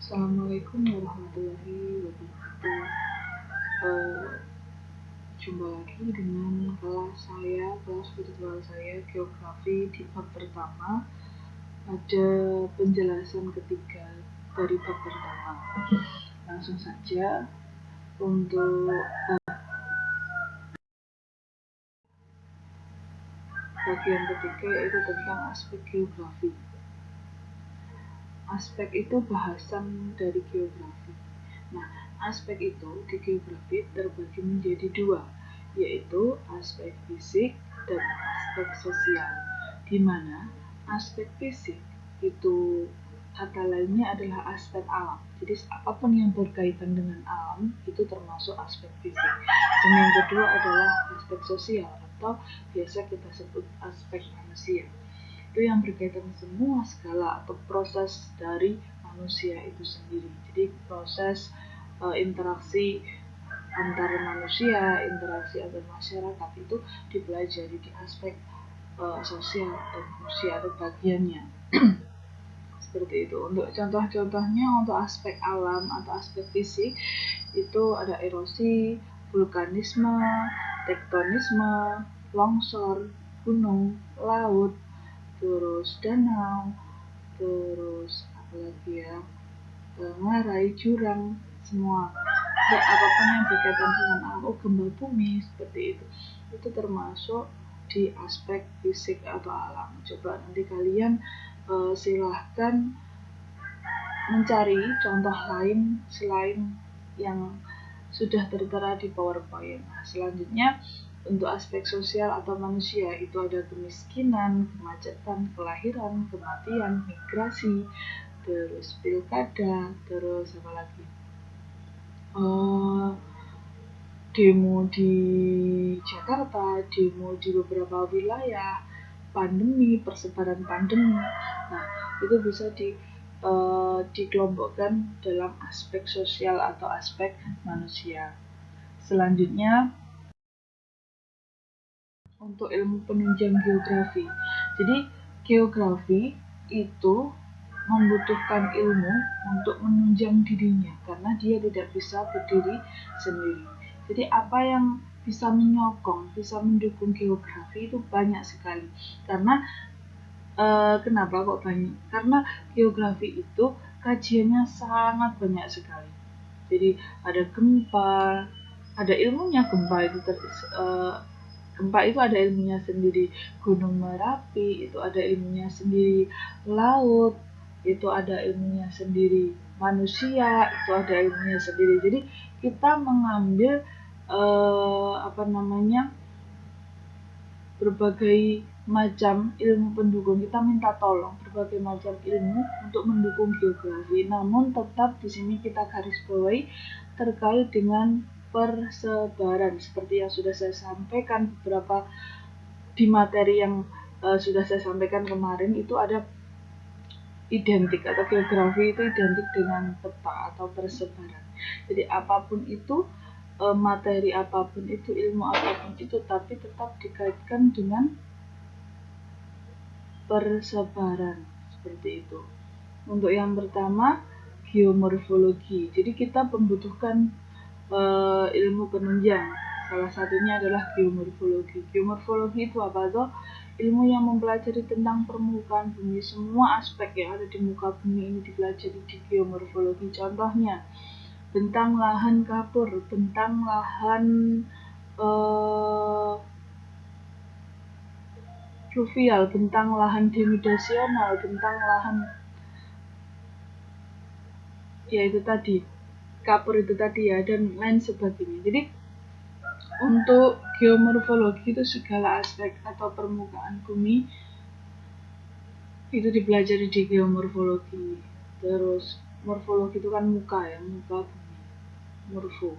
Assalamualaikum warahmatullahi wabarakatuh. Eh, Jumpa lagi dengan kelas virtual saya geografi di bab pertama. Ada penjelasan ketiga dari bab pertama. Langsung saja untuk bagian ketiga, yaitu tentang aspek geografi. Aspek itu bahasan dari geografi. Nah, aspek itu di geografi terbagi menjadi dua, yaitu aspek fisik dan aspek sosial. Di mana aspek fisik itu kata lainnya adalah aspek alam. Jadi apapun yang berkaitan dengan alam itu termasuk aspek fisik. Dan yang kedua adalah aspek sosial atau biasa kita sebut aspek manusia. Itu yang berkaitan semua skala atau proses dari manusia itu sendiri. Jadi proses interaksi antara manusia, interaksi antar masyarakat itu dipelajari di aspek sosial atau manusia atau bagiannya. Seperti itu. Untuk contoh-contohnya untuk aspek alam atau aspek fisik itu ada erosi, vulkanisme, tektonisme, longsor, gunung, laut, terus danau, terus apalagi ya, ngarai, jurang, semua. Kayak apapun yang berkaitan dengan alam, gempa bumi seperti itu termasuk di aspek fisik atau alam. Coba nanti kalian silahkan mencari contoh lain selain yang sudah tertera di PowerPoint. Nah, selanjutnya untuk aspek sosial atau manusia itu ada kemiskinan, kemacetan, kelahiran, kematian, migrasi, terus pilkada, terus apa lagi? Demo di Jakarta, demo di beberapa wilayah, pandemi, persebaran pandemi. Nah, itu bisa dikelompokkan dalam aspek sosial atau aspek manusia. Selanjutnya untuk ilmu penunjang geografi. Jadi geografi itu membutuhkan ilmu untuk menunjang dirinya karena dia tidak bisa berdiri sendiri. Jadi apa yang bisa menyokong, bisa mendukung geografi itu banyak sekali. Karena kenapa kok banyak? Karena geografi itu kajiannya sangat banyak sekali. Jadi ada gempa, ada ilmunya gempa itu gempa itu ada ilmunya sendiri, gunung Merapi itu ada ilmunya sendiri, laut itu ada ilmunya sendiri, manusia itu ada ilmunya sendiri. Jadi kita mengambil berbagai macam ilmu pendukung, kita minta tolong berbagai macam ilmu untuk mendukung geografi. Namun tetap di sini kita garis bawahi terkait dengan persebaran seperti yang sudah saya sampaikan beberapa di materi yang sudah saya sampaikan kemarin. Itu ada identik atau geografi itu identik dengan peta atau persebaran. Jadi apapun itu, materi apapun itu, ilmu apapun itu, tapi tetap dikaitkan dengan persebaran seperti itu. Untuk yang pertama, geomorfologi. Jadi kita membutuhkan ilmu penunjang. Salah satunya adalah geomorfologi. Geomorfologi itu apa tuh? Ilmu yang mempelajari tentang permukaan bumi. Semua aspek yang ada di muka bumi ini dipelajari di geomorfologi. Contohnya, bentang lahan kapur, bentang lahan fluvial, bentang lahan denudasional, bentang lahan ya itu tadi, kapur itu tadi ya, dan lain sebagainya. Jadi untuk geomorfologi itu segala aspek atau permukaan bumi itu dipelajari di geomorfologi. Terus morfologi itu kan muka ya, muka bumi, morfo.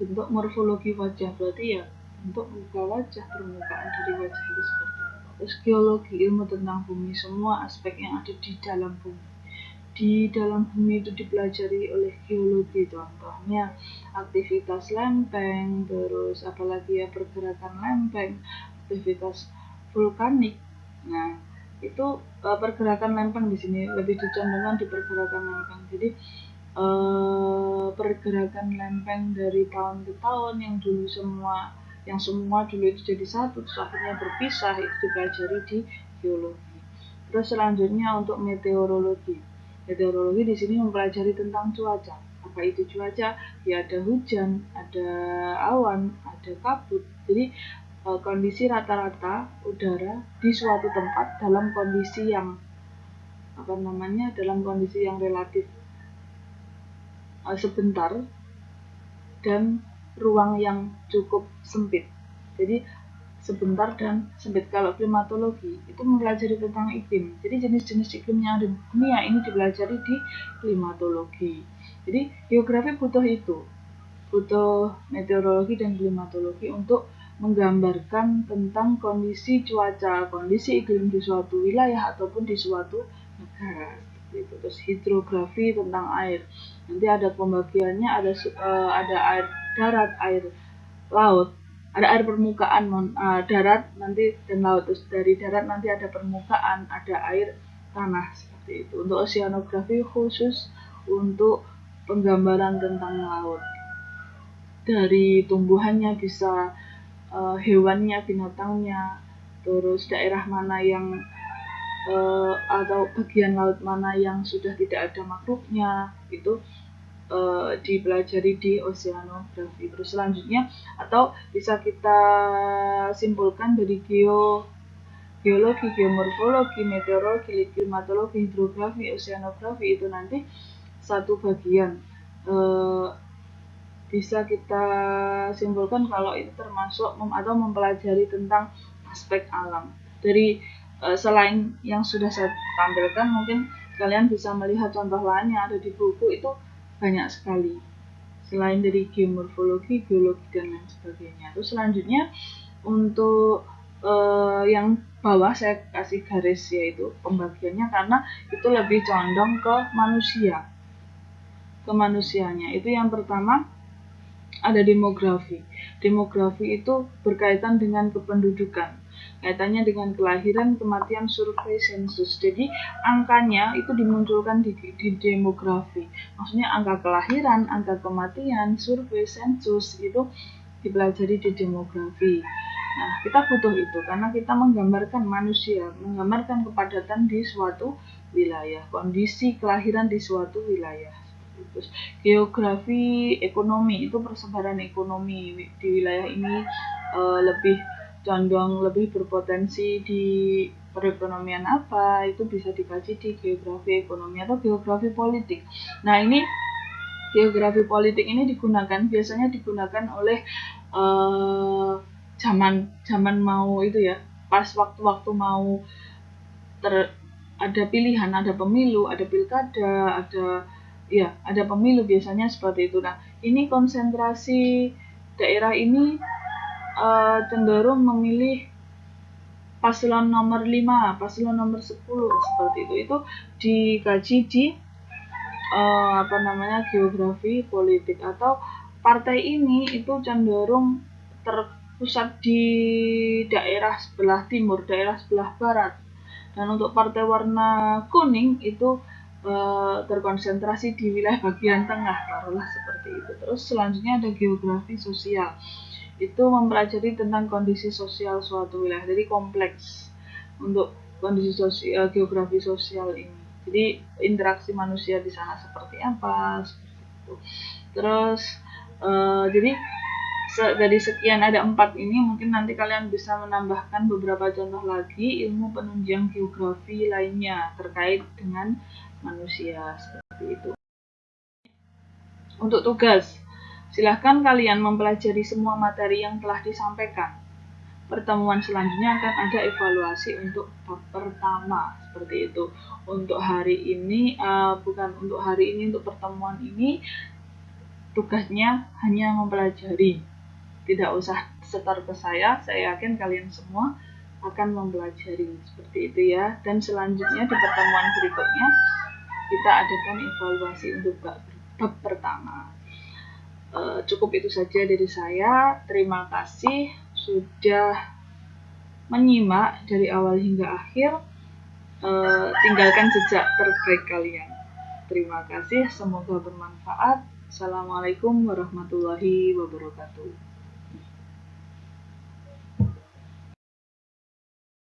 Bentuk morfologi wajah berarti ya bentuk muka wajah, permukaan dari wajah itu seperti apa. Terus geologi, ilmu tentang bumi, semua aspek yang ada di dalam bumi. Di dalam bumi itu dipelajari oleh geologi, contohnya aktivitas lempeng, terus apalagi ya pergerakan lempeng, aktivitas vulkanik. Nah, itu pergerakan lempeng di sini lebih dicondongkan di pergerakan lempeng. Jadi pergerakan lempeng dari tahun ke tahun yang semua dulu itu jadi satu terus akhirnya berpisah, itu dipelajari di geologi. Terus selanjutnya untuk meteorologi. Meteorologi di sini mempelajari tentang cuaca. Apa itu cuaca? Ya ada hujan, ada awan, ada kabut. Jadi kondisi rata-rata udara di suatu tempat dalam kondisi yang relatif sebentar dan ruang yang cukup sempit. Jadi sebentar dan sempit. Kalau klimatologi itu mempelajari tentang iklim. Jadi jenis-jenis iklim yang ada di dunia ini dipelajari di klimatologi. Jadi geografi butuh meteorologi dan klimatologi untuk menggambarkan tentang kondisi cuaca, kondisi iklim di suatu wilayah ataupun di suatu negara. Gitu. Terus hidrografi tentang air. Nanti ada pembagiannya, ada air darat, air laut, ada air permukaan, darat nanti dan laut. Terus dari darat nanti ada permukaan, ada air tanah seperti itu. Untuk oceanografi khusus untuk penggambaran tentang laut. Dari tumbuhannya bisa hewannya, binatangnya, terus daerah mana yang atau bagian laut mana yang sudah tidak ada makhluknya, itu dipelajari di oceanografi. Terus selanjutnya atau bisa kita simpulkan dari geologi, geomorfologi, meteorologi, klimatologi, hidrografi, oceanografi itu nanti satu bagian. Bisa kita simpulkan kalau itu termasuk atau mempelajari tentang aspek alam. Dari selain yang sudah saya tampilkan, mungkin kalian bisa melihat contoh lain yang ada di buku, itu banyak sekali. Selain dari geomorfologi, geologi, dan lain sebagainya. Terus selanjutnya untuk yang bawah saya kasih garis, yaitu pembagiannya karena itu lebih condong ke manusianya. Itu yang pertama ada demografi. Demografi itu berkaitan dengan kependudukan, kaitannya dengan kelahiran, kematian, survei, sensus. Jadi angkanya itu dimunculkan di demografi. Maksudnya angka kelahiran, angka kematian, survei, sensus itu dipelajari di demografi. Nah, kita butuh itu karena kita menggambarkan manusia, menggambarkan kepadatan di suatu wilayah, kondisi kelahiran di suatu wilayah. Terus geografi ekonomi itu persebaran ekonomi di wilayah ini lebih condong, lebih berpotensi di perekonomian apa, itu bisa dikaji di geografi ekonomi atau geografi politik. Nah, ini geografi politik ini biasanya digunakan oleh zaman mau itu ya, pas waktu-waktu mau ada pilihan, ada pemilu, ada pilkada, ada pemilu biasanya seperti itu. Nah, ini konsentrasi daerah ini cenderung memilih paslon nomor 5, paslon nomor 10 seperti itu. Itu dikaji di geografi politik. Atau partai ini itu cenderung terpusat di daerah sebelah timur, daerah sebelah barat. Dan untuk partai warna kuning itu terkonsentrasi di wilayah bagian tengah, taruhlah seperti itu. Terus selanjutnya ada geografi sosial. Itu mempelajari tentang kondisi sosial suatu wilayah. Jadi kompleks untuk kondisi sosial, geografi sosial ini. Jadi interaksi manusia di sana seperti apa, seperti itu. Terus jadi dari sekian ada 4 ini, mungkin nanti kalian bisa menambahkan beberapa contoh lagi ilmu penunjang geografi lainnya terkait dengan manusia seperti itu. Untuk tugas, silahkan kalian mempelajari semua materi yang telah disampaikan. Pertemuan selanjutnya akan ada evaluasi untuk bab pertama seperti itu. Untuk hari ini, untuk pertemuan ini tugasnya hanya mempelajari. Tidak usah setor ke saya yakin kalian semua akan mempelajari seperti itu ya. Dan selanjutnya di pertemuan berikutnya kita adakan evaluasi untuk bab pertama. Cukup itu saja dari saya. Terima kasih sudah menyimak dari awal hingga akhir. tinggalkan jejak terbaik kalian. Terima kasih, semoga bermanfaat. Assalamualaikum warahmatullahi wabarakatuh.